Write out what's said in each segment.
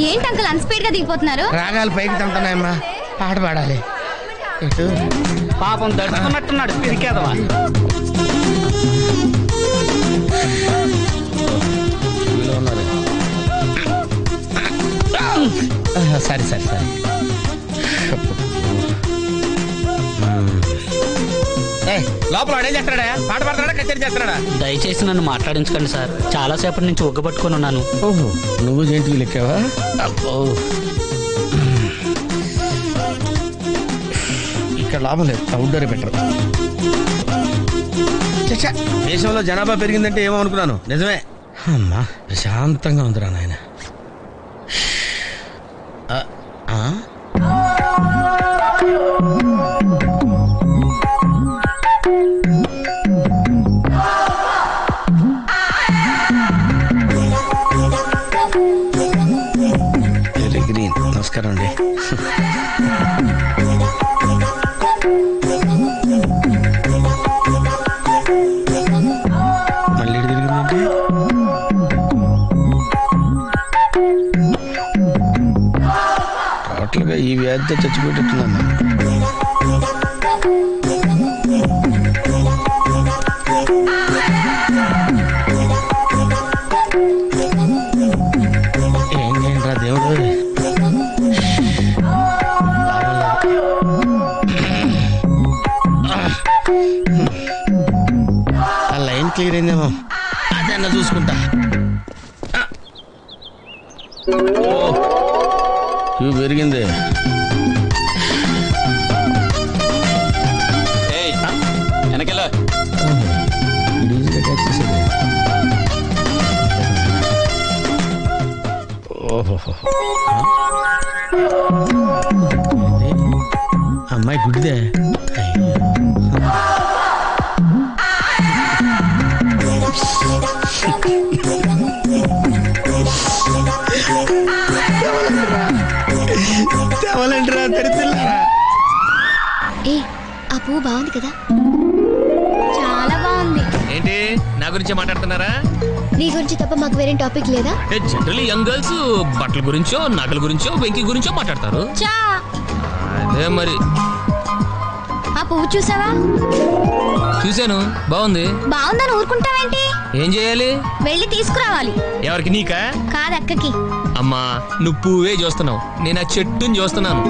ఏంటి అంకుల్ అంత స్పీడ్ గా దిగిపోతున్నారు? రాగాలు పైకి తంటున్నాయమ్మా, పాట పాడాలి. పాపం దడుచుకున్నట్టున్నాడు పిరికేదవా. సరే సరే సరే. లోపల అడే చేస్తాడా? పాట పాడతాడా, కచేరీ చేస్తాడా? దయచేసి నన్ను మాట్లాడించకండి సార్, చాలా సేపటి నుంచి ఒగ్గబట్టుకొని ఉన్నాను. ఓహో, నువ్వు జంటివి లెక్కావా? ఇక్కడ లాభం లేదు, అవుట్డోరే బెటర్. దేశంలో జనాభా పెరిగిందంటే ఏమో అనుకున్నాను, నిజమే. అమ్మా ప్రశాంతంగా ఉందిరా నాయన. గ్రీన్, నమస్కారం అండి. మళ్ళీ తిరిగిందంటే టోటల్గా ఈ వ్యాధితో చచ్చిపోయేటట్టున్నాను. ఏం చేయండిరా దేవుడు. ఆ లైన్ క్లియర్ అయిందేమో, అదన్నా చూసుకుంటా. క్యూ పెరిగింది. వెనకెలా ఈజీగా క్యాచ్ చేసేది. ఓహో, అమ్మాయి గుడ్డిదే. తెవలంటారా తెరిచిల్లారా? ఏ ఆ పువ్వు బాగుంది కదా? చాలా బాగుంది. ఏంటి నా గురించి మాట్లాడుతున్నారా? నీ గురించి తప్ప మాకు వేరే టాపిక్ లేదా? జనరల్లీ యంగ్ గర్ల్స్ బట్టల గురించో, నగల గురించో, వెంకి గురించో మాట్లాడతారు. అదే మరి. ఆ పువ్వు చూసావా? చూశాను, బాగుంది. బాగుందని ఊరుకుంటావేంటి? ఏం చేయాలి? వెళ్ళి తీసుకురావాలి. ఎవరికి, నీకా? కాదు, అక్కకి. అమ్మా నువ్వు పువ్వే చూస్తున్నావు, నేను ఆ చెట్టుని చూస్తున్నాను.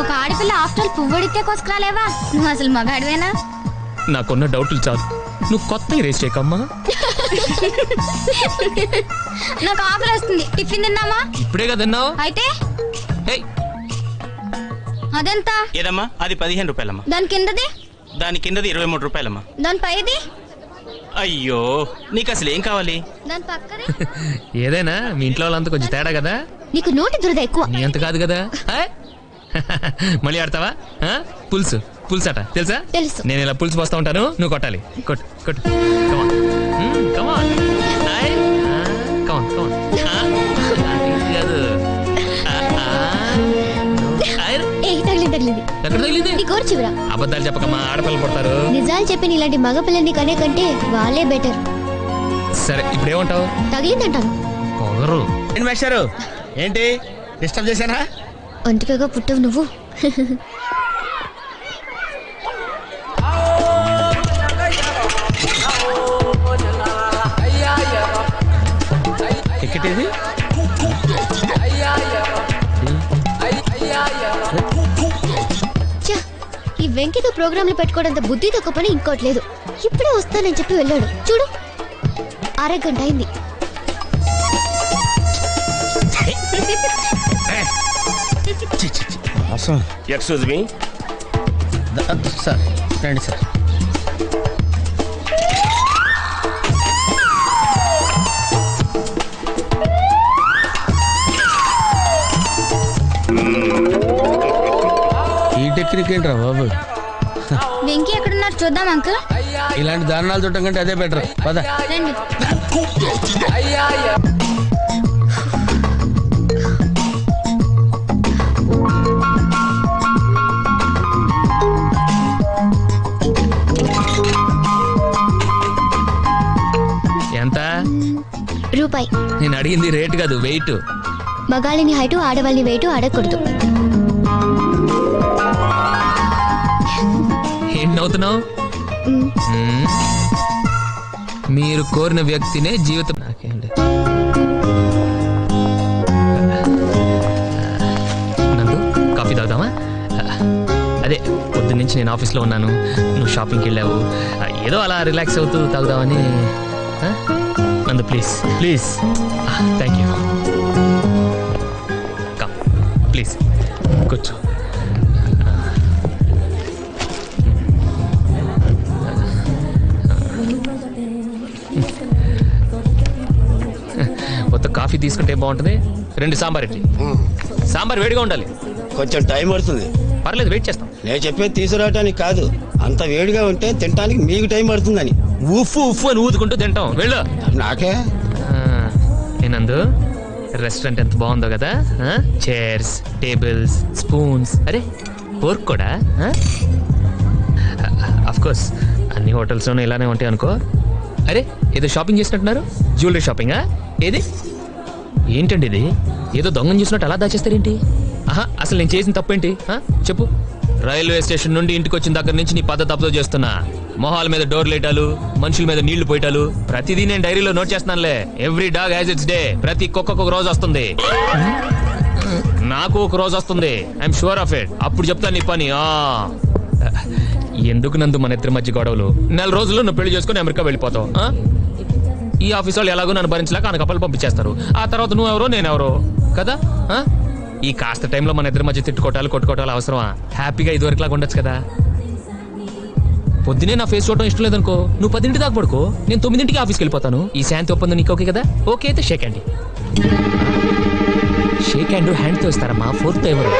ఒక ఆడపిల్ల ఆఫ్టర్ పువ్వు అడిగితే కోసుకురాలేవా? నువ్వు అసలు మగాడివేనా? నాకున్న డౌట్లు చాలు, నువ్వు కొత్త రేస్ చేయకమ్మా. నాకు ఆకలి వస్తుంది, టిఫిన్ తిందామా? ఇప్పుడే కదా తిన్నావు. అయితే ఏయ్, అదెంత? ఏదమ్మా? అది 15 రూపాయలమ్మా. దాని కిందది? దాని కిందది 23 రూపాయలమ్మా. దాని పైది? అయ్యో, నీకు అసలు ఏం కావాలి? దాని పక్కది? ఏదైనా మీ ఇంట్లో వాళ్ళంతా కొంచెం తేడా కదా. నీకు నోటి దురద ఎక్కువ. నీ అంత కాదు కదా. మళ్ళీ ఆడతావా? పులుసు పులుసు అట తెలుసా? తెలుసు. నేను ఇలా పులుసు పోస్తా ఉంటాను, నువ్వు కొట్టాలి. కొట్టు కొట్టు. కమాన్ కమాన్ కమాన్ కమాన్. కాదు. తగిలింది. ఎక్కడ తగిలింది? నీ కోరు చివరా. అబద్ధాలు చెప్పకమ్మా, ఆడపిల్లలు పడతారు. నిజాలు చెప్పి ఇలాంటి మగ పిల్లని కనే కంటే వాళ్ళే బెటర్. సరే ఇప్పుడు ఏమంటావు? తగిలిందంటాను. పొగరు. ఏంటి మేస్టారు, ఏంటి డిస్టర్బ్ చేశానా? ఒంటికగా పుట్టవు నువ్వు. టికెట్ ఏది? ఈ వెంకితో ప్రోగ్రాంలు పెట్టుకోవడంత బుద్ధి తక్కువ పని ఇంకోట్లేదు. ఇప్పుడే వస్తానని చెప్పి వెళ్ళాడు చూడు, అరగంట అయింది. ఎక్స్క్యూజ్ మీ సార్, రండి సార్. ఈ టెక్నిక్ ఏంట్రా బాబు? వెంకీ ఎక్కడున్నారు చూద్దాం అంకుల్. ఇలాంటి దారుణాలు చూడటం కంటే అదే బెటర్. పద. రండి. ఎంత? రూపాయి. నేను అడిగింది రేట్ కాదు, వెయిట్. మగాళ్ళని హైటు ఆడవాళ్ళని వెయిటు అడగకూడదు. ఏం నవ్వుతున్నావు? మీరు కోరిన వ్యక్తినే జీవితం. నాకేంటి నందు, కాఫీ తాగుదామా? అదే పొద్దున్నుంచి నేను ఆఫీస్లో ఉన్నాను, నువ్వు షాపింగ్కి వెళ్ళావు, ఏదో అలా రిలాక్స్ అవుతూ తాగుదామని. నందు please please. Thank you. Come please కూర్చో. కొత్త కాఫీ తీసుకుంటే బాగుంటుంది. 2 సాంబార్ ఇడ్లీ. సాంబార్ వేడిగా ఉండాలి. కొంచెం టైం పడుతుంది. పర్లేదు, వెయిట్ చేస్తాం. నేను చెప్పేది తీసుకురావటానికి కాదు, అంత వేడిగా ఉంటే తినడానికి మీకు టైం పడుతుందని. ఉఫ్ఫు ఉఫ్ఫు అని ఊదుకుంటూ తింటాం. వెళ్ళు. నాకే ఏనందు, రెస్టారెంట్ ఎంత బాగుందో కదా. చైర్స్, టేబుల్స్, స్పూన్స్, అరే ఫోర్క్ కూడా. అఫ్ కోర్స్ అన్ని హోటల్స్లోనూ ఇలానే ఉంటాయి అనుకో. అరే ఏదో షాపింగ్ చేసినట్టున్నారు, జ్యువెలరీ షాపింగా? ఏది ఏంటండి ఇది? ఏదో దొంగం చేసినట్టు అలా దాచేస్తారేంటి? అసలు నేను చేసిన తప్పేంటి చెప్పు. రైల్వే స్టేషన్ నుండి ఇంటికి వచ్చిన దగ్గర నుంచి నీ పద్ధతి తప్పుతో చేస్తున్నా. మొహాల మీద డోర్ లైటాలు, మనుషుల మీద నీళ్లు పోయటాలు, ప్రతిదీ నేను డైరీలో నోట్ చేస్తున్నానులే. Every dog has its day. ప్రతి కుక్కకు ఒక రోజు వస్తుంది, నాకు ఒక రోజు వస్తుంది. I'm sure of it. అప్పుడు చెప్తాను నీ పని. ఎందుకు నందు మన ఇద్దరి మధ్య గొడవలు? 4 రోజుల్లో నువ్వు పెళ్లి చేసుకుని అమెరికా వెళ్ళిపోతావు. ఈ ఆఫీస్ వాళ్ళు ఎలాగో నన్ను భరించలేక అనకప్పలు పంపించేస్తారు. ఆ తర్వాత నువ్వెవరో నేనెవరో కదా. ఈ కాస్త టైంలో మన ఇద్దరి మధ్య తిట్టుకోవటాలు కొట్టుకోవటాలు అవసరమా? హ్యాపీగా ఇదివరకులాగా ఉండొచ్చు కదా. పొద్దునే నా ఫేస్ చూడటం ఇష్టం లేదనుకో, నువ్వు 10 దాకా పడుకో, నేను 9 ఆఫీస్కి వెళ్ళిపోతాను. ఈ శాంతి ఒప్పందం నీకు ఓకే కదా? ఓకే అయితే షేక్ హ్యాండ్. షేక్ హ్యాండ్ హ్యాండ్తో ఇస్తారమ్మా, ఫోర్త్ ఎవరు?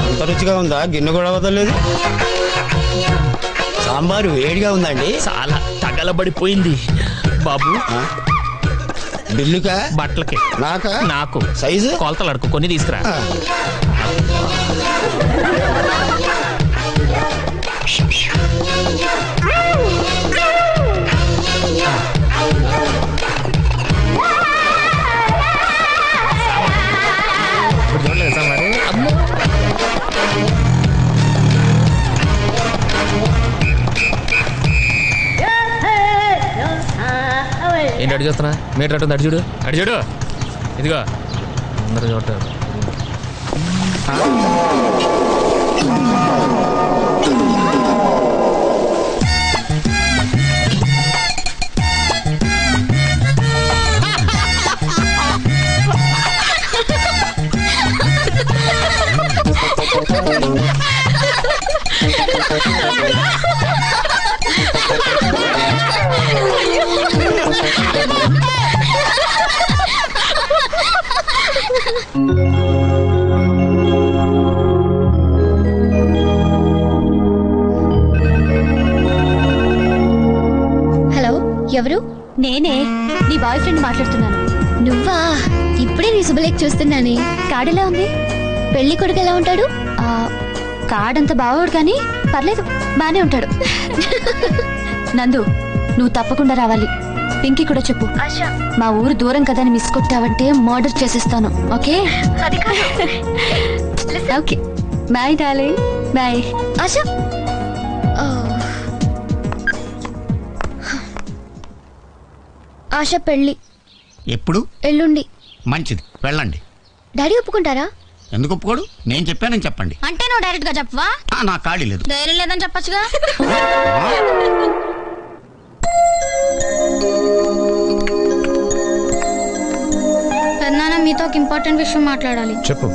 అంత రుచిగా ఉందా? గిన్నె కూడా వదలలేదు. సాంబారు వేడిగా ఉందండి. చాలా తగలబడిపోయింది బాబు. బిల్లుకా? బట్టలకి. నాకా? నాకు. సైజు? కొలతలు అడుకు, కొన్ని తీసుకురా. ఏంటి అడి చేస్తున్నా? మీటర్ అటు అడి చూడు, అడి చూడు. ఇదిగో అందరూ చూడటం. హలో, ఎవరు? నేనే, నీ బాయ్ ఫ్రెండ్ మాట్లాడుతున్నాను. నువ్వా? ఇప్పుడే నీ శుభలేఖ చూస్తున్నానే. కార్డెలా ఉంది? పెళ్లి కొడుకు ఎలా ఉంటాడు? కార్డంత బాగోడు కానీ పర్లేదు, బానే ఉంటాడు. నందు, నువ్వు తప్పకుండా రావాలి. పింకీ కూడా చెప్పు. మా ఊరు దూరం కదా అని మిస్ కొట్టావంటే మర్డర్ చేసేస్తాను. Okay? Okay, bye darling. Bye. Asha, Asha పెళ్లి ఎప్పుడు? ఎల్లుండి. మంచిది, వెళ్ళండి. డాడీ ఒప్పుకుంటారా? ఎందుకు ఒప్పుకోడు? నేను చెప్పానని చెప్పండి. అంటే నువ్వు డైరెక్ట్ గా చెప్పవా? నా ఖాళీ లేదు. ధైర్యం లేదని చెప్పచ్చుగా. పెద్దనాన్న, మీతో ఒక ఇంపార్టెంట్ విషయం మాట్లాడాలి. చెప్పు.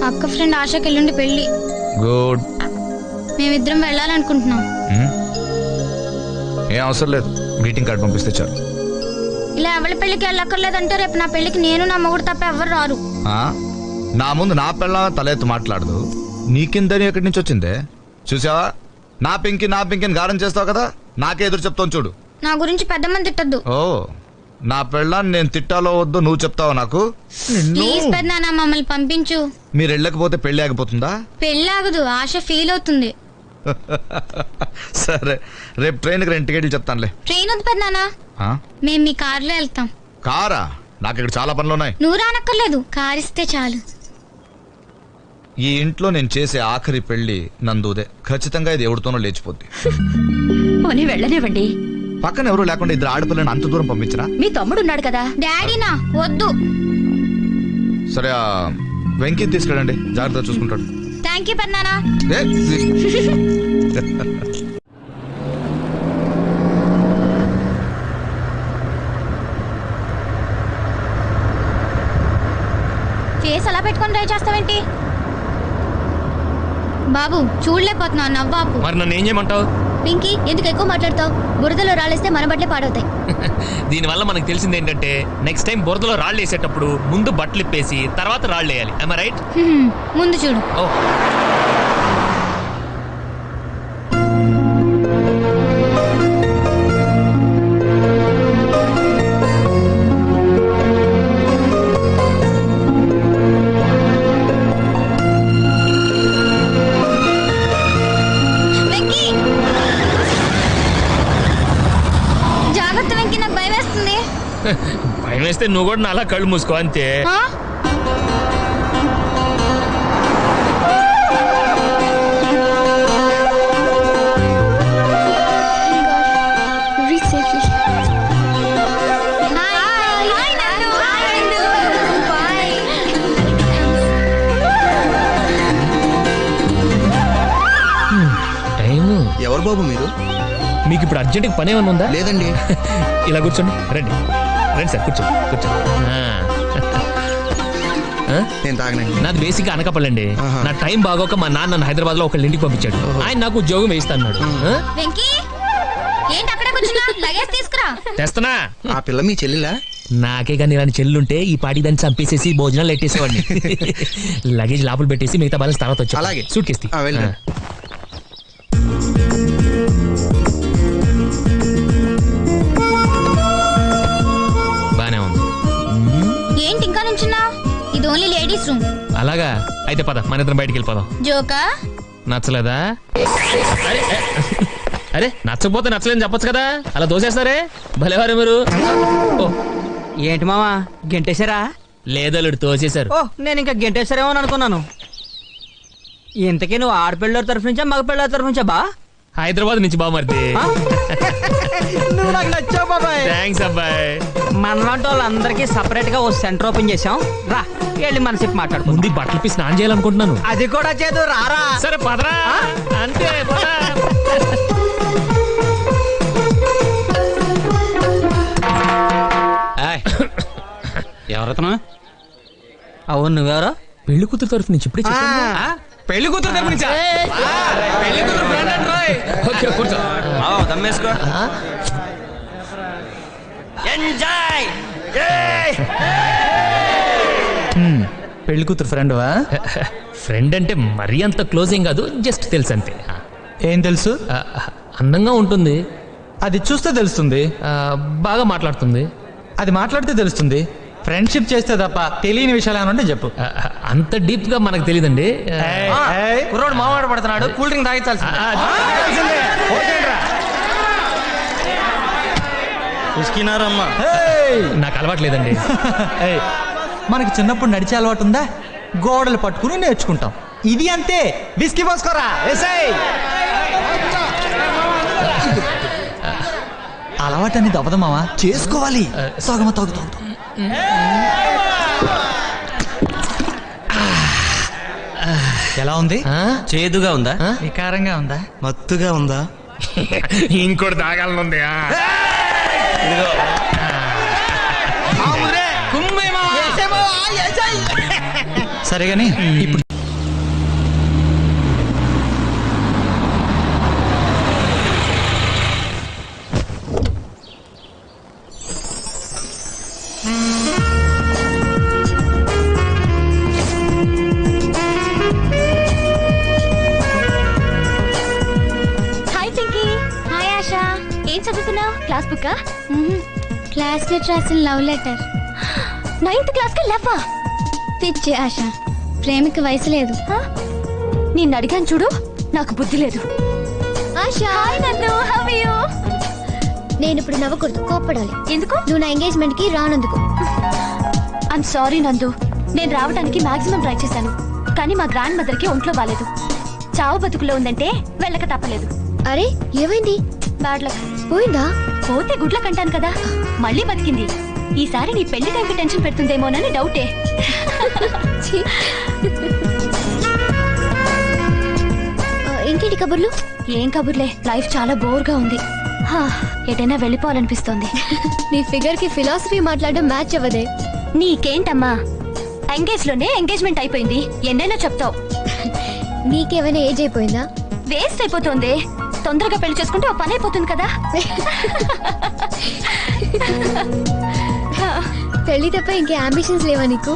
అక్క ఫ్రెండ్ ఆశకి ఎల్లుండి పెళ్లి. గుడ్. మేమిద్దరం వెళ్ళాలనుకుంటున్నాం. ఏం అవసరం లేదు, గ్రీటింగ్ కార్డ్ పంపిస్తే చాలు. ఇలా ఎవరి పెళ్లికి వెళ్ళక్కర్లేదంటే రేపు నా పెళ్లికి నేను నా మొగుడు తప్ప ఎవరు రారు. నా ముందు నా పిల్ల తలెత్తు మాట్లాడదు. నీకిందని ఎక్కడి నుంచి వచ్చిందే? చూసావా? నా పింకి అని గారం చేస్తావు కదా, నాకే ఎదురు చెప్తాను చూడు. నా గురించి పెద్దమ్మని తిట్టద్దు. ఓ నా పెళ్ళాన్ని నేను తిట్టాలో వద్దో నువ్వు చెప్తావు నాకు. ప్లీజ్ పెద్దనాన్న మమ్మల్ని పంపించు. మీరు వెళ్ళకపోతే పెళ్లి ఆగిపోతుందా? పెళ్ళాగదు, ఆశ ఫీల్ అవుతుంది. సరే రేపు ట్రైన్కి 2 టికెట్లు చెప్తానులే. ట్రైన్ వద్దు పెద్దనాన్న, ఆ? మేము మీ కార్లో వెళ్తాం. కారా? నాకు ఇక్కడ చాలా పనులు ఉన్నాయి. నువ్వు రానక్కర్లేదు, కార్ ఇస్తే చాలు. ఈ ఇంట్లో నేను చేసే ఆఖరి పెళ్లి నందుదే. ఖచ్చితంగా ఇది ఎవరితోనో లేచిపోద్ది. పోనీ వెళ్ళనివ్వండి. పక్కన ఎవరు లేకుండా 2 ఆడపిల్లని అంత దూరం పంపించరా? మీ తమ్ముడు ఉన్నాడు కదా. డాడీనా? వద్దు. సరే వెంకీ తీసుకెళ్ళండి, జాగ్రత్తగా చూసుకుంటాడు. థ్యాంక్ యూ పెద్దనాన్న. ఫేస్ అలా పెట్టుకొని డ్రైవ్ చేస్తావేంటి బాబు? చూడలేకపోతున్నా, నవ్వాపు. మరి నన్ను ఏం చేయమంటావు? పింకీ, ఎందుకు ఎక్కువ మాట్లాడతావు? బురదలో రాళ్ళేస్తే మన బట్టలే పాడవుతాయి. దీనివల్ల మనకు తెలిసింది ఏంటంటే నెక్స్ట్ టైం బురదలో రాళ్ళు వేసేటప్పుడు ముందు బట్టలు ఇప్పేసి తర్వాత రాళ్ళు వేయాలి. am I right? ముందు చూడు. ఓ వెంకీ, జాగ్రత్త వెంకీ, నాకు భయం వేస్తుంది. భయం వేస్తే నువ్వు కూడా నా అలా కళ్ళు మూసుకో అంతే. ఆ? Reach safely. Hi. Hi, Nandu. Hi, Nandu. Bye. Time. ఎవరు బాబు మీరు? మీకు ఇప్పుడు అర్జెంట్గా పని ఏమన్నా ఉందా? లేదండి. ఇలా కూర్చోండి, రండి రండి సార్, కూర్చోండి కూర్చోండి. నేను తాగనండి. నాది బేసిక్ అనకపల్లండి. ఆహా. నా టైం బాగోక మా నాన్న హైదరాబాద్ లో ఒకళ్ళ ఇంటికి పంపించాడు. ఆయన నాకు ఉద్యోగం వేయిస్తా అన్నాడు. వెంకీ, ఏంటి అక్కడ కూర్చున్నా? లగేజ్ తీసుకురా. తెస్తనా? ఆ పిల్ల మీ చెల్లిలా? నాకే కానీ ఇలాంటి చెల్లుంటే ఈ పాటి దాన్ని చంపేసేసి భోజనాలు ఎట్టేసేవాడిని. లగేజ్ లోపల పెట్టేసి మిగతా బ్యాలెన్స్ తర్వాత వచ్చి అలాగే. సూట్ కేసి వెళ్ళండి. బానే ఉంది. ఏంటి ఇంకా నుంచున్నా? ఇది ఓన్లీ లేడీస్ రూమ్. అలాగా అయితే పద, మన ఇద్దరం బయటికి వెళ్ళిపోదాం. జోకా? నచ్చలేదా? అరే నచ్చకపోతే నచ్చలేదని చెప్పొచ్చు కదా, అలా దోసేస్తారే భలేవారే మీరు. ఓ ఏంటి మావా గెంటేశారా? లేదల్లుడు తోసేశారు. ఓ నేను ఇంకా గెంటేశారేమో అనుకున్నాను. ఇంతకీ నువ్వు ఆడపిల్లల తరఫు నుంచా మగ పిల్లల తరఫు నుంచా బా? హైదరాబాద్ నుంచి బామర్ది. నువ్వు నాకు నచ్చావు బాబాయ్. థ్యాంక్స్ అబ్బాయి. మనలాంటి వాళ్ళందరికీ సపరేట్ గా ఓ సెంటర్ ఓపెన్ చేసాం. రా వెళ్ళి మనసేపు మాట్లాడుకో. ముందు బట్టలు పి స్నానం చేయాలనుకుంటున్నాను. అది కూడా చేదు, రారా. సరే పదరా. అంతే పద. ఎవరతను? అవును, నువ్వెవరో? పెళ్లి కూతురు తరఫు నుంచి ఇప్పుడే పెళ్లి కూతురు తరఫు నుంచా? ఓకే, కూర్చో. దమ్మేసుకో. ఎంజాయ్. పెళ్లి కూతురు ఫ్రెండ్వా? ఫ్రెండ్ అంటే మరీ అంత క్లోజ్ ఏం కాదు, జస్ట్ తెలుసు అంతే. ఏం తెలుసు? అందంగా ఉంటుంది, అది చూస్తే తెలుస్తుంది. బాగా మాట్లాడుతుంది. అది మాట్లాడితే తెలుస్తుంది. ఫ్రెండ్షిప్ చేస్తే తప్ప తెలియని విషయాలు ఏమైనా ఉంటే చెప్పు. అంత డీప్ గా మనకు తెలియదండి. కుర్రోడు మావాడు పడుతున్నాడు, కూల్ డ్రింక్ తాగించాల్సి. నాకు అలవాట్లేదండి. మనకి చిన్నప్పుడు నడిచే అలవాటు ఉందా? గోడలు పట్టుకుని నేర్చుకుంటాం. ఇది అంతే. విస్కీ పోసుకోరా. అలవాటు అనేది అవ్వదు మావా, చేసుకోవాలి. సాగమా తాగు తాగు. ఎలా ఉంది? చేదుగా ఉందా? వికారంగా ఉందా? మత్తుగా ఉందా? ఇంకోటి తాగాలనుంది. సరే గాని ఇప్పుడు ఏం చదువుతున్నావు? క్లాస్ బుక్కా? క్లాస్మేట్ రాసిన లవ్ లెటర్. 9th క్లాస్ కి లవ్వా? పిచ్చి ఆశ, ప్రేమికి వయసు లేదు. నిన్ను అడిగాను చూడు, నాకు బుద్ధి లేదు. ఆశ, హాయ్ నందు, హౌ ఆర్ యు? నేను ఇప్పుడు నవ్వకూడదు, కోప్పడాలి. ఎందుకు? నువ్వు నా ఎంగేజ్మెంట్ కి రానందుకు. ఐమ్ సారీ నందు, నేను రావడానికి మాక్సిమం ట్రై చేశాను, కానీ మా గ్రాండ్ మదర్ కి ఒంట్లో బాలేదు. చావు బతుకులో ఉందంటే వెళ్ళక తప్పలేదు. అరే ఏమైంది? Bad luck. పోయిందా? పోతే గుడ్ల కంటాను కదా, మళ్ళీ బతికింది. ఈసారి నీ పెళ్లి టైంకి టెన్షన్ పెడుతుందేమోనని డౌటే. ఇంకేంటి కబుర్లు? ఏం కబుర్లే, లైఫ్ చాలా బోర్ గా ఉంది. ఎటైనా వెళ్ళిపోవాలనిపిస్తోంది. నీ ఫిగర్ కి ఫిలాసఫీ మాట్లాడడం మ్యాచ్ అవ్వదే. నీకేంటమ్మా, ఎంగేజ్ లోనే ఎంగేజ్మెంట్ అయిపోయింది, ఎన్నైనా చెప్తావు. నీకేమైనా ఏజ్ అయిపోయిందా? వేస్ట్ అయిపోతుంది. తొందరగా పెళ్లి చేసుకుంటే ఓ పని అయిపోతుంది కదా. పెళ్లి తప్ప ఇంకే అంబిషన్స్ లేవా నీకు?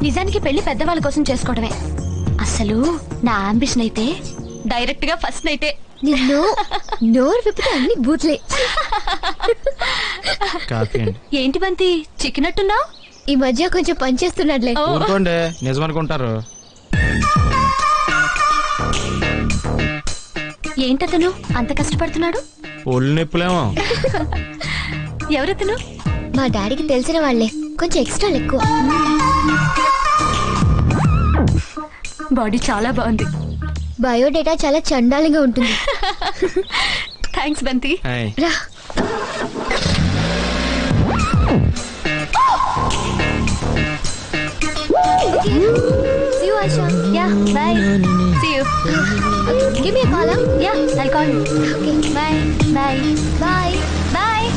నిజానికి పెళ్లి పెద్దవాళ్ళ కోసం చేసుకోవడమే. అసలు నా అంబిషన్ అయితే డైరెక్ట్ గా ఫస్ట్ నైటే. నిన్ను నోరు విప్పితే అన్ని బూత్లే. ఏంటి బంతి చిక్కినట్టున్నావు? ఈ మధ్య కొంచెం పనిచేస్తున్నాడులే. ఊరుకోండి, నిజం అనుకుంటారు. ఏంటతను అంత కష్టపడుతున్నాడు? ఒళ్ళు నొప్పులేమో. ఎవరతను? మా డాడీకి తెలిసిన వాళ్లే, కొంచెం ఎక్స్ట్రా ఎక్కువ. బాడీ చాలా బాగుంది. బయోడేటా చాలా చండాలంగా ఉంటుంది. థ్యాంక్స్ బంతి. రా. See you, Aisha. Yeah, bye. See you. Give me a call, huh? Yeah, I'll call you. Okay. Bye. Bye. Bye. Bye.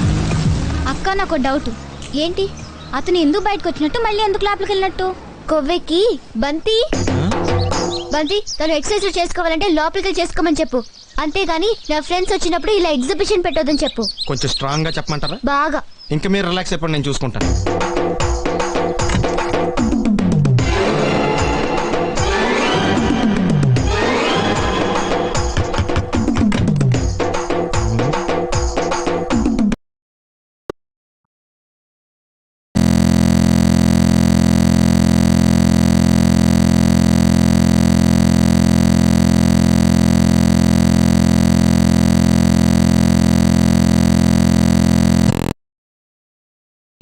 అక్క, నాకు డౌట్. ఏంటి? అతను ఎందుకు బయటకు వచ్చినట్టు, మళ్ళీ ఎందుకు లోపలికి వెళ్ళినట్టు? కొవ్వెక్కి బంతి తను ఎక్సర్సైజ్ చేసుకోవాలంటే లోపలికి చేసుకోమని చెప్పు. అంతేగాని నా ఫ్రెండ్స్ వచ్చినప్పుడు ఇలా ఎగ్జిబిషన్ పెట్టొద్దని చెప్పు. కొంచెం స్ట్రాంగ్ గా చెప్పమంటారా? బాగా. ఇంకా మీరు రిలాక్స్ అయిపోండి, నేను చూసుకుంటాను.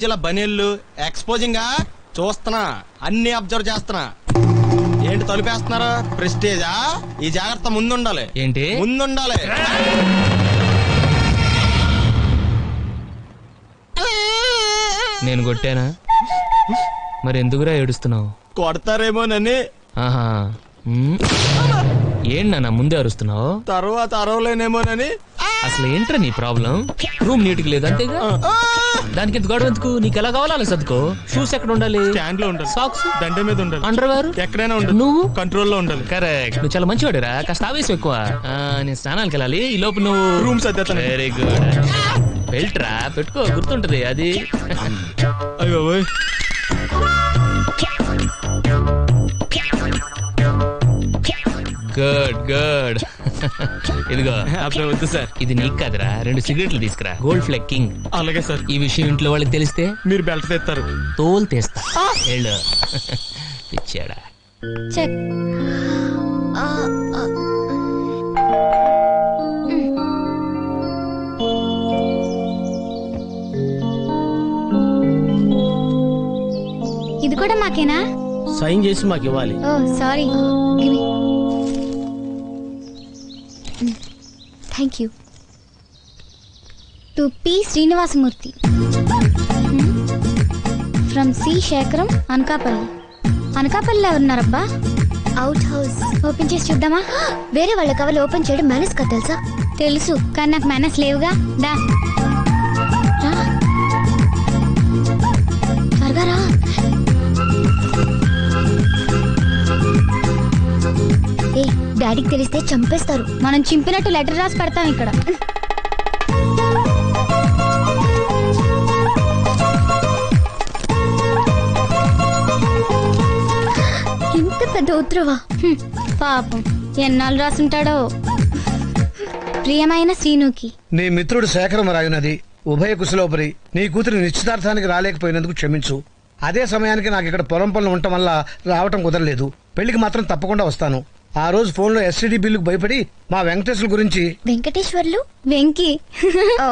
ఇలా బనీళ్ళు ఎక్స్పోజింగ్ చూస్తున్నా, అన్ని అబ్జర్వ్ చేస్తున్నా. ఏంటి తలుపేస్తున్నారా? ప్రెస్టేజా? ఈ జాగ్రత్త ముందుండాలి. ఏంటి ముందుండాలి? నేను కొట్టానా? మరి ఎందుకురా ఏడుస్తున్నావు? కొడతారేమోనని. ఆహా, ఏంటి నాన్న ముందే అరుస్తున్నావు? తర్వాత అరవలేనేమోనని. అసలు ఏంట్రా నీ ప్రాబ్లం? రూమ్ నీట్ గా లేదు అంతేగా, దానికి ఎంత గొడవ ఎందుకు? నీకు ఎలా కావాలో అలా సర్దుకో. షూస్ ఎక్కడ ఉండాలి? స్టాండ్ లో ఉండాలి. సాక్స్ దండ మీద ఉండాలి. అండర్ వేర్ ఎక్కడైనా ఉండాలి. నువ్వు కంట్రోల్లో ఉండాలి. కరెక్ట్, నువ్వు చాలా మంచివాడురా. కాస్త ఆవేశం ఎక్కువ. నేను స్నానానికి వెళ్ళాలి, ఈ లోపు నువ్వు రూమ్ సర్దేస్తాను. Very good. బెల్ట్ రా పెట్టుకో, గుర్తుంటది అది. అయ్యో గుడ్ గుడ్. ఇదిగో అప్పుడు వద్దు సార్. ఇది నీకు కాదురా, 2 సిగరెట్లు తీసుకురా. Gold flake king. అలాగే సార్. ఈ విషయం ఇంట్లో వాళ్ళకి తెలిస్తే మీరు బెల్ట్ తెస్తారు. తోలు తీస్తా. వెళ్ళు. పిచ్చాడా. చెక్. ఇది కూడా మాకేనా? సైన్ చేసి మాకు ఇవ్వాలి. Oh sorry. Thank you. To P Srinivasamurthy from C Sekharam, Anakapalli. అనకాపల్లిలో ఎవరున్నారబ్బా? Out house. ఓపెన్ చేసి చూద్దామా? వేరే వాళ్ళ కవర్లు ఓపెన్ చేయడం మేనేజ్ కదా తెలుసా? తెలుసు, కానీ నాకు మేనేజ్ లేవుగా. దా త్వరగా రా. ఏ డాడీకి తెలిస్తే చంపేస్తారు. మనం చింపినట్టు లెటర్ రాసి పెడతాం ఇక్కడ. ఇంత పెద్ద ఉత్తరవా? పాపం ఎన్నాళ్ళు రాసుంటాడో. ప్రియమైన శ్రీనుకి. నీ మిత్రుడు శేఖరం రాయునది ఉభయ కుశలోపరి. నీ కూతురి నిశ్చితార్థానికి రాలేకపోయినందుకు క్షమించు. అదే సమయానికి నాకు ఇక్కడ పొలం పనులు ఉండటం వల్ల రావటం కుదరలేదు. పెళ్లికి మాత్రం తప్పకుండా వస్తాను. ఆ రోజు ఫోన్లో ఎస్టీడీ బిల్లుకు భయపడి మా వెంకటేశ్వరుల గురించి వెంకటేశ్వర్లు వెంకీ. ఓ.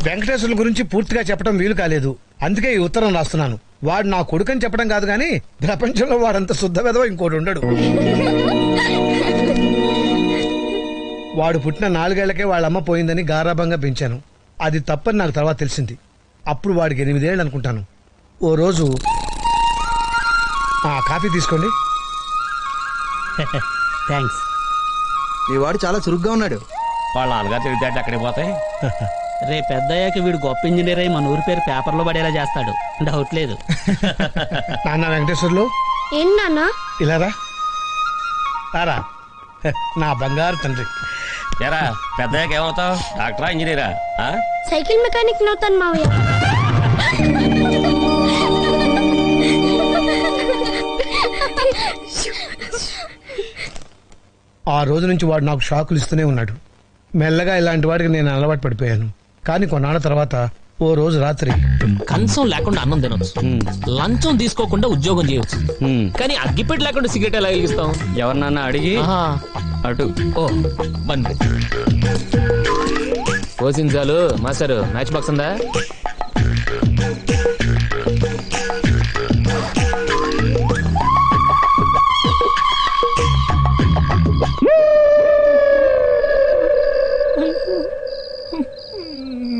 వెంకటేశ్వరుల గురించి పూర్తిగా చెప్పడం వీలు కాలేదు. అందుకే ఈ ఉత్తరం రాస్తున్నాను. వాడు నా కొడుకని చెప్పడం కాదు గాని ప్రపంచంలో వాడంత శుద్ధ వెధవ ఇంకోటి ఉండడు. వాడు పుట్టిన 4 ఏళ్లకే వాళ్ళ అమ్మ పోయిందని గారాభంగా పెంచాను. అది తప్పని నాకు తర్వాత తెలిసింది. అప్పుడు వాడికి 8 ఏళ్ళు అనుకుంటాను. ఓ రోజు కాఫీ తీసుకోండి. థ్యాంక్స్. మీ వాడు చాలా చురుగ్గా ఉన్నాడు. వాళ్ళ నాన్నగారు తెలివితేటలు అక్కడికి పోతాయి. రేపు పెద్దయ్యాక వీడు గొప్ప ఇంజనీర్ అయి మన ఊరి పేరు పేపర్లో పడేలా చేస్తాడు, డౌట్ లేదు. నాన్న వెంకటేశ్వర్లు ఏంటి నాన్న? ఇలా రారా నా బంగారు తండ్రి. ఎరా పెద్దయ్యాక ఏమవుతావు? డాక్టరా, ఇంజనీరా? సైకిల్ మెకానిక్ నవ్వుతాను మావయ్య. ఆ రోజు నుంచి వాడు నాకు షాకులు ఇస్తూనే ఉన్నాడు. మెల్లగా ఇలాంటి వాడికి నేను అలవాటు పడిపోయాను. కానీ కొన్నాళ్ళ తర్వాత ఓ రోజు రాత్రి కంచం లేకుండా అన్నం తినొచ్చు, లంచం తీసుకోకుండా ఉద్యోగం చేయొచ్చు, కానీ అగ్గిపెట్టి లేకుండా సిగరెట్ ఎలా వెలిగిస్తాం? ఎవరినన్నా అడిగి అటు. ఓ బండి పోసించాలు. మాస్టర్ మ్యాచ్ బాక్స్ ఉందా?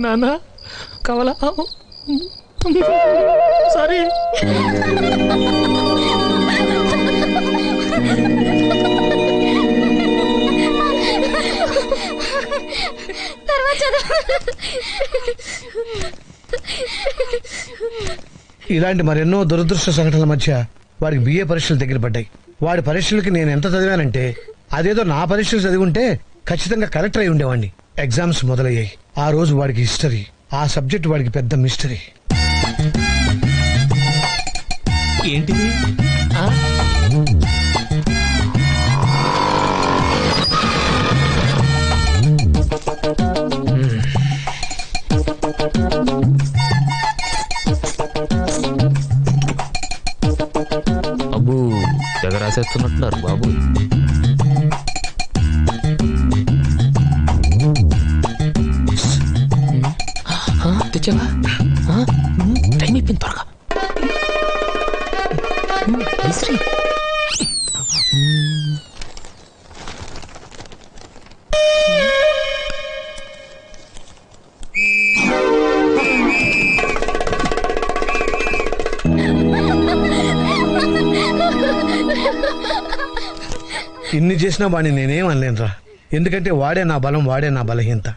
నానా కావాలా? సారీ. ఇలాంటి మరెన్నో దురదృష్ట సంఘటనల మధ్య వాడికి బిఏ పరీక్షలు దగ్గర పడ్డాయి. వాడి పరీక్షలకి నేను ఎంత చదివానంటే అదేదో నా పరీక్షలు చదివి ఉంటే ఖచ్చితంగా కలెక్టర్ అయి ఉండేవాడిని. ఎగ్జామ్స్ మొదలయ్యాయి. ఆ రోజు వాడికి హిస్టరీ, ఆ సబ్జెక్ట్ వాడికి పెద్ద మిస్టరీ. ఏంటిది? అబ్బు తెగ రాసేస్తున్నట్టున్నారు బాబు. తెచ్చావా? టైం అయిపోయింది, త్వరగా. ఇన్ని చేసినా వాడిని నేనేం అనలేనురా. ఎందుకంటే వాడే నా బలం, వాడే నా బలహీనత.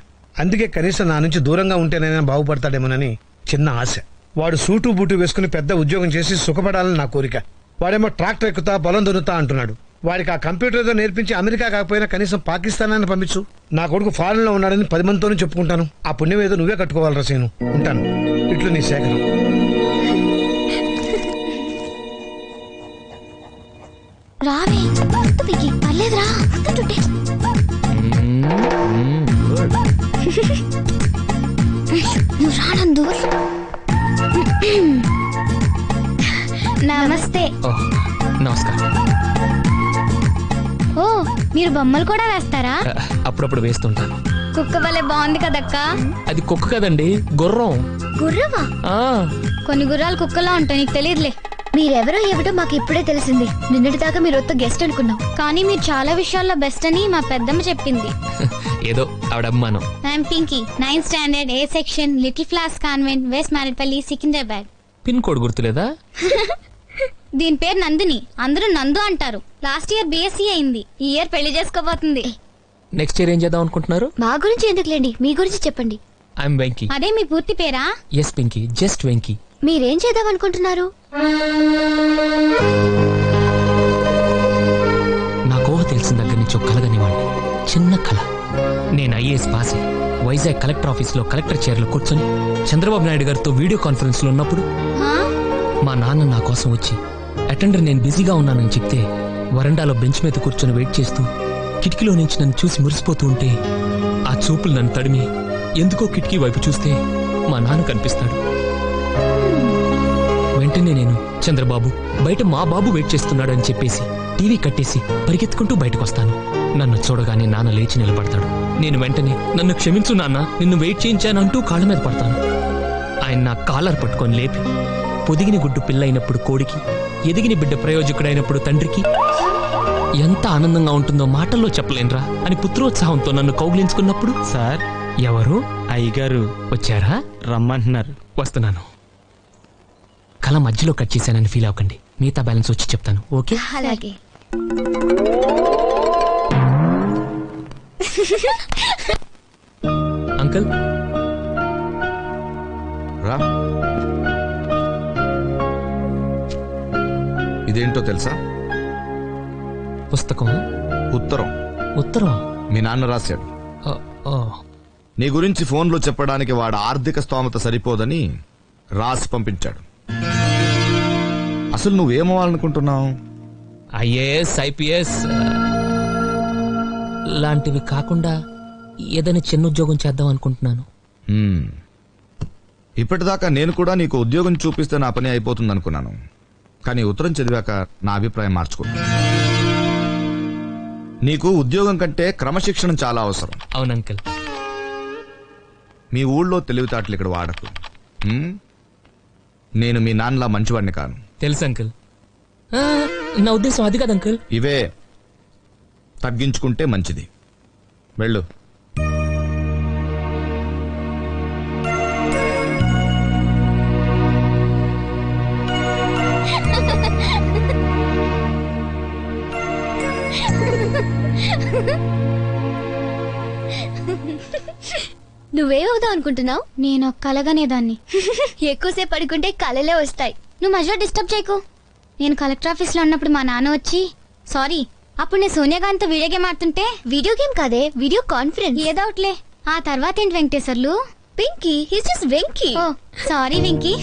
అందుకే కనీసం నా నుంచి దూరంగా ఉంటేనైనా బాగుపడతాడేమోనని చిన్న ఆశ. వాడు సూటు బూటు వేసుకుని పెద్ద ఉద్యోగం చేసి సుఖపడాలని నా కోరిక. వాడేమో ట్రాక్టర్ ఎక్కుతా పొలం దున్నుతా అంటున్నాడు. వాడికి ఆ కంప్యూటర్ ఏదో నేర్పించి అమెరికా కాకపోయినా కనీసం పాకిస్తాన్ అని పంపించు. నా కొడుకు ఫారెన్ లో ఉన్నాడని 10 మందితోనూ చెప్పుకుంటాను. ఆ పుణ్యం ఏదో నువ్వే కట్టుకోవాలి రసేను. ఉంటాను. ఇట్లు నీ శేఖరం. రావే పర్లేదురా. నువ్వు రానందు. నమస్తే. నమస్కారం. ఓ మీరు బొమ్మలు కూడా వేస్తారా? అప్పుడప్పుడు వేస్తుంటాను. కుక్క వల్లే బాగుంది కదక్క. అది కుక్క కదండి, గుర్రం. గుర్రమా? కొన్ని గుర్రాలు కుక్కలా ఉంటాయి, నీకు తెలియదులే. మీరెవరో ఏమిటో మాకు ఇప్పుడే తెలిసింది. నిన్నటిదాకా మీరు వద్ద గెస్ట్ అనుకున్నాం, కానీ మీరు చాలా విషయాల్లో బెస్ట్ అని మా పెద్దమ్మ చెప్పింది. ఏదో ఆవిడ అభిమానం. I'm Pinky, 9th standard, A section, little floss convent, west Marredpally, Secunderabad. Pin code గుర్తులేదా? దీని పేరు నందిని, అందరూ నందు అంటారు. లాస్ట్ ఇయర్ బీఎస్సీ అయింది, ఈ ఇయర్ పెళ్లి చేసుకోబోతుంది. నెక్స్ట్ ఇయర్ ఏం చేద్దాం అనుకుంటున్నారు? మా గురించి ఎందుకులేండి, మీ గురించి చెప్పండి. ఐఎమ్ వెంకీ. అదే మీ పూర్తి పేరా? Yes Pinky, just Venky. మీరేం చేద్దాం అనుకుంటున్నారు? నాకు ఊహ తెలిసిన దగ్గర నుంచి ఒక కలగనివ్వండి, చిన్న కళ. నేను ఐఏఎస్ పాస్ అయ్యి వైజాగ్ కలెక్టర్ ఆఫీస్ లో కలెక్టర్ చైర్లో కూర్చొని చంద్రబాబు నాయుడు గారితో వీడియో కాన్ఫరెన్స్ లో ఉన్నప్పుడు మా నాన్న నా కోసం వచ్చి అటెండర్ నేను బిజీగా ఉన్నానని చెప్తే వరండాలో బెంచ్ మీద కూర్చొని వెయిట్ చేస్తూ కిటికీలో నుంచి నన్ను చూసి మురిసిపోతూ ఉంటే ఆ చూపులు నన్ను తడిమి ఎందుకో కిటికీ వైపు చూస్తే మా నాన్న కనిపిస్తాడు. వెంటనే నేను చంద్రబాబు బయట మా బాబు వెయిట్ చేస్తున్నాడు అని చెప్పేసి టీవీ కట్టేసి పరిగెత్తుకుంటూ బయటకు వస్తాను. నన్ను చూడగానే నాన్న లేచి నిలబడతాడు. నేను వెంటనే నన్ను క్షమించు నాన్న, నిన్ను వెయిట్ చేయించానంటూ కాళ్ళ మీద పడతాను. ఆయన నా కాలర్ పట్టుకొని లేపి పొదిగిన గుడ్డు పిల్ల అయినప్పుడు కోడికి, ఎదిగిన బిడ్డ ప్రయోజకుడైనప్పుడు తండ్రికి ఎంత ఆనందంగా ఉంటుందో మాటల్లో చెప్పలేనురా అని పుత్రోత్సాహంతో నన్ను కౌగిలించుకున్నప్పుడు, సార్ ఎవరు? అయ్యగారు వచ్చారా? రమ్మంటున్నారు. వస్తున్నాను. కళ మధ్యలో కట్ చేశానని ఫీల్ అవ్వకండి, మిగతా బ్యాలెన్స్ వచ్చి చెప్తాను. ఓకే? అలాగే. అంకుల్ రా. ఇదేంటో తెలుసా? పుస్తకం. ఉత్తరం. ఉత్తరం? మీ నాన్న రాశాడు. ఓ, నీ గురించి ఫోన్లో చెప్పడానికి వాడు ఆర్థిక స్తోమత సరిపోదని రాసి పంపించాడు. అసలు నువ్వేమవ్వాలనుకుంటున్నావు? ఐఏఎస్, ఐపీఎస్ లాంటివి కాకుండా ఏదైనా చిన్న ఉద్యోగం చేద్దాం అనుకుంటున్నాను. ఇప్పటిదాకా నేను కూడా నీకు ఉద్యోగం చూపిస్తే నా పని అయిపోతుంది అనుకున్నాను. కానీ ఉత్తరం చదివాక నా అభిప్రాయం మార్చుకున్నా. నీకు ఉద్యోగం కంటే క్రమశిక్షణ చాలా అవసరం. అవును అంకుల్. మీ ఊళ్ళో తెలివితేటలు ఇక్కడ వాడకు. నేను మీ నాన్నలా మంచివాడిని కాను. తెలుసు అంకుల్. నా ఉద్దేశం అది కాదు అంకుల్. ఇవే తగ్గించుకుంటే మంచిది. వెళ్ళు. నువ్వేమవుదాం అనుకుంటున్నావు? నేను కలగనేదాన్ని. ఎక్కువసేపు పడుకుంటే కలలే వస్తాయి. నువ్వు మధ్యలో డిస్టర్బ్ చేయకు. నేను కలెక్టర్ ఆఫీస్ లో ఉన్నప్పుడు మా నాన్న వచ్చి, సారీ, అప్పుడు నేను సోనియా గాంధీతో వీడియో గేమ్ ఆడుతుంటే, వీడియో గేమ్ కాదే వీడియో కాన్ఫరెన్స్, ఏదోట్లే. ఆ తర్వాత ఏంటి Venkateswarlu? Pinky, he's just Venky. Oh sorry Venky.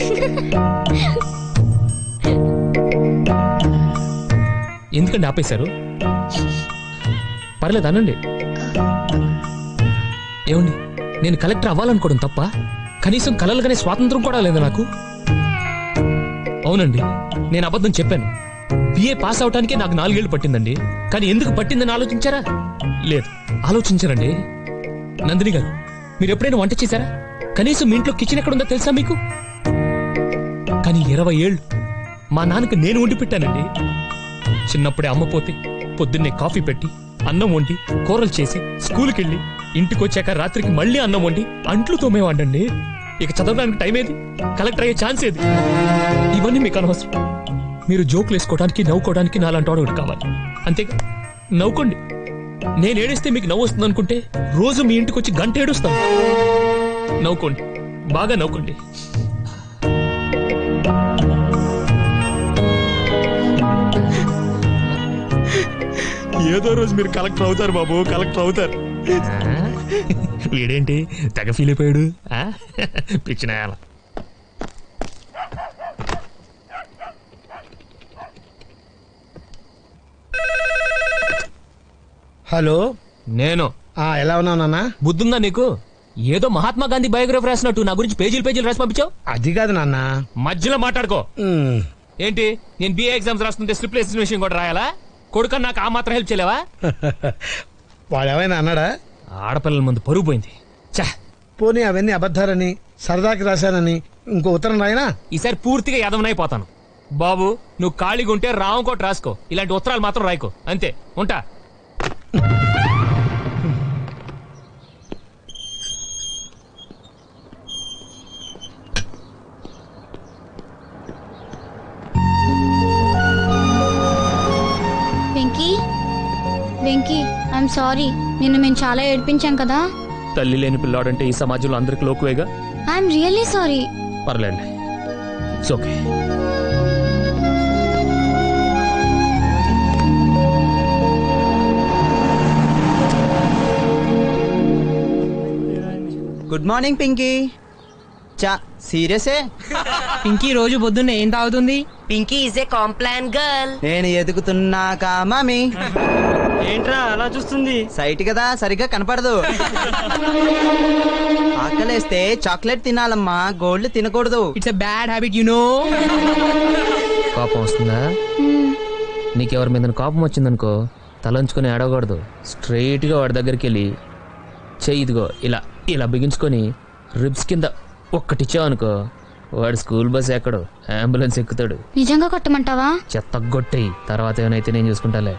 ఎందుకండి ఆపేశారు? పర్లేదు అనండి. ఏమండి, నేను కలెక్టర్ అవ్వాలనుకోవడం తప్ప? కనీసం కలలుగానే స్వాతంత్రం కూడా లేదు నాకు. అవునండి, నేను అబద్ధం చెప్పాను. బిఏ పాస్ అవటానికే నాకు 4 ఏళ్లు పట్టిందండి. కానీ ఎందుకు పట్టిందని ఆలోచించారా? లేదు, ఆలోచించారండి. నందిని గారు, మీరు ఎప్పుడైనా వంట చేశారా? కనీసం మీ ఇంట్లో కిచెన్ ఎక్కడుందో తెలుసా మీకు? కానీ 20 ఏళ్ళు మా నాన్నకు నేను వండి పెట్టానండి. చిన్నప్పుడే అమ్మ పోతే పొద్దున్నే కాఫీ పెట్టి, అన్నం వండి, కూరలు చేసి, స్కూల్కి వెళ్ళి, ఇంటికి వచ్చాక రాత్రికి మళ్ళీ అన్నం వండి అంట్లు తోమేవాడండి. ఇక చదవడానికి టైం ఏది? కలెక్టర్ అయ్యే ఛాన్స్ ఏది? ఇవన్నీ మీకు అనవసరం. మీరు జోకులు వేసుకోవడానికి, నవ్వుకోవడానికి నాలాంటి వాడు ఒకటి కావాలి. అంతేగా? నవ్వుకోండి. నేను ఏడిస్తే మీకు నవ్వు వస్తుంది అనుకుంటే రోజు మీ ఇంటికి వచ్చి గంట ఏడుస్తాను. నవ్వుకోండి, బాగా నవ్వుకోండి. ఏదో రోజు మీరు కలెక్టర్ అవుతారు బాబు, కలెక్టర్ అవుతారు. వీడేంటి తెగ ఫీల్ అయిపోయాడు? పిచ్చినాయాల. హలో, నేను. ఎలా ఉన్నావు నాన్న? బుద్ధుందా నీకు? ఏదో మహాత్మా గాంధీ బయోగ్రఫీ రాసినట్టు నా గురించి పేజీలు పేజీలు రాసి పంపించావు. అది కాదు నాన్న. మధ్యలో మాట్లాడుకో. ఏంటి, నేను బిఏ ఎగ్జామ్స్ రాస్తుంటే స్లిప్ విషయం కూడా రాయాలా? కొడుకని నాకు ఆ మాత్రం హెల్ప్ చేయలేవా? వాడేమైనా అన్నాడా? ఆడపిల్లల ముందు పరుగు పోయింది. పోనీ అవన్నీ అబద్ధాలని, సరదాకి రాశానని ఇంకో ఉత్తరం రాయనా? ఈసారి పూర్తిగా యదవనైపోతాను. బాబు, నువ్వు ఖాళీగా ఉంటే రామకోట రాసుకో, ఇలాంటి ఉత్తరాలు మాత్రం రాయకో. అంతే, ఉంటా. Venky, I'm sorry. నిన్ను మేము చాలా ఏడ్పించాం కదా. తల్లి లేని పిల్లాడంటే ఈ సమాజంలో అందరికి లోకువేగా. I'm really sorry. పర్లేదు, it's okay. Good morning Pinky. చా సీరియసే? పింకీ రోజు పొద్దున్నే ఏం తాగుతుంది? Pinky is a Complan girl. నేను ఎదుగుతున్నాక మమ్మీ. ఏంట్రా అలా చూస్తుంది? సైట్ కదా సరిగ్గా కనపడదు. ఆకలేస్తే చాక్లెట్ తినాలమ్మా, గోల్డ్ తినకూడదు. It's a bad habit you know. కోపం వస్తుందా? నీకెవరి మీద కోపం వచ్చిందనుకో తలంచుకొని ఆడకూడదు. స్ట్రైట్గా వాడి దగ్గరికి వెళ్ళి చెయ్యి ఇదిగో ఇలా ఇలా బిగించుకొని రిబ్స్ కింద ఒక్కటిచ్చావనుకో వాడు స్కూల్ బస్ ఎక్కడు, అంబులెన్స్ ఎక్కుతాడు. నిజంగా కొట్టమంటావా? చెత్త గొట్టేయి, తర్వాత ఏమైనా నేను చూసుకుంటాలే.